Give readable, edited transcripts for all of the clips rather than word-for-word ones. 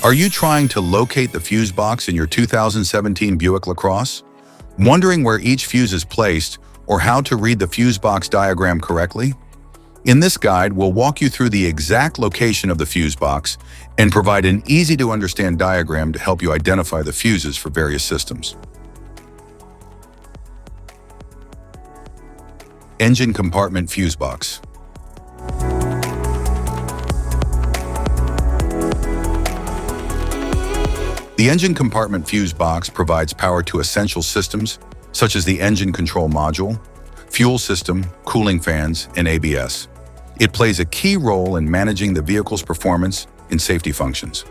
Are you trying to locate the fuse box in your 2017 Buick LaCrosse? Wondering where each fuse is placed or how to read the fuse box diagram correctly? In this guide, we'll walk you through the exact location of the fuse box and provide an easy-to-understand diagram to help you identify the fuses for various systems. Engine compartment fuse box. The engine compartment fuse box provides power to essential systems such as the engine control module, fuel system, cooling fans, and ABS. It plays a key role in managing the vehicle's performance and safety functions.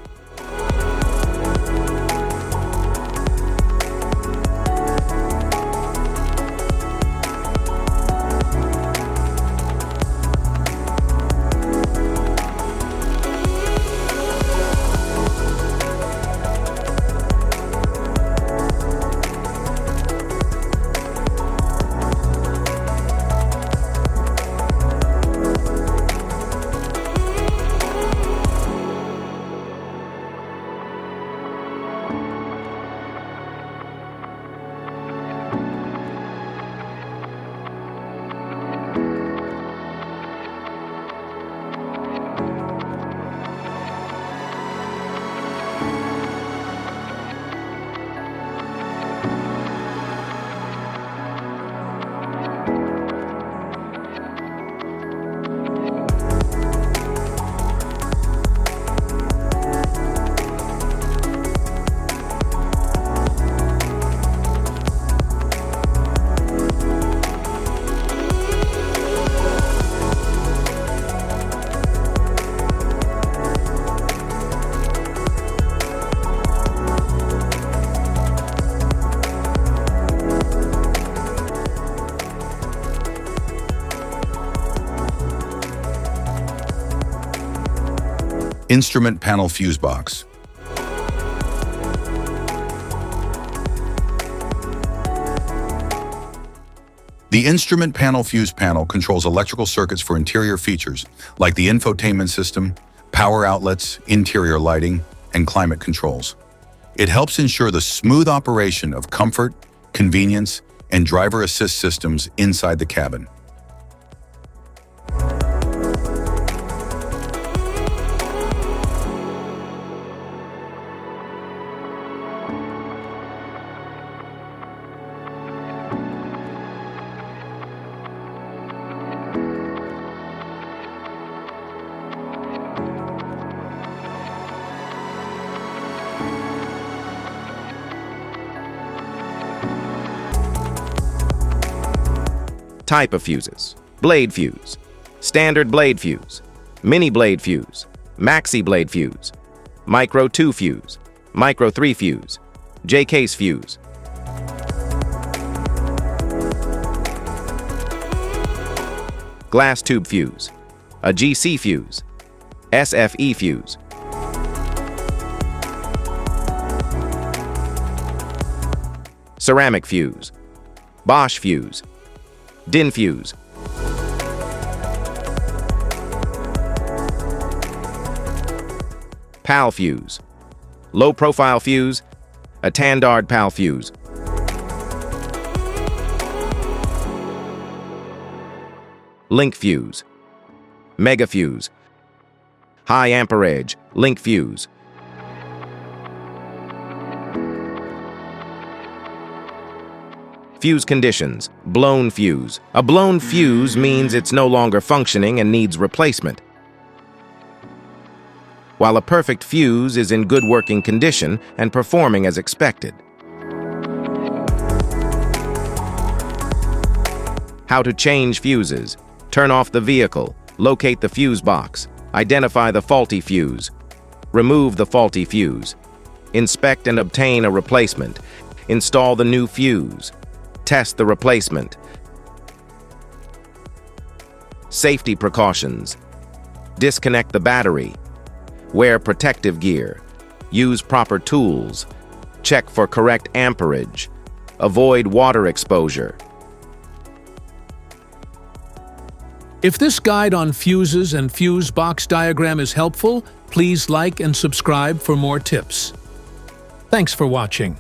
Instrument panel fuse box. The instrument panel fuse panel controls electrical circuits for interior features like the infotainment system, power outlets, interior lighting, and climate controls. It helps ensure the smooth operation of comfort, convenience, and driver assist systems inside the cabin. Type of fuses: blade fuse, standard blade fuse, mini blade fuse, maxi blade fuse, micro 2 fuse, micro 3 fuse, J-case fuse. Glass tube fuse, a GC fuse, SFE fuse. Ceramic fuse, Bosch fuse, DIN fuse. PAL fuse, low profile fuse, a Tandard PAL fuse. Link fuse, mega fuse, high amperage, link fuse. Fuse conditions: blown fuse. A blown fuse means it's no longer functioning and needs replacement, while a perfect fuse is in good working condition and performing as expected. How to change fuses: turn off the vehicle, locate the fuse box, identify the faulty fuse, remove the faulty fuse, inspect and obtain a replacement, install the new fuse, test the replacement. Safety precautions: disconnect the battery, wear protective gear, use proper tools, check for correct amperage, avoid water exposure. If this guide on fuses and fuse box diagram is helpful, please like and subscribe for more tips. Thanks for watching.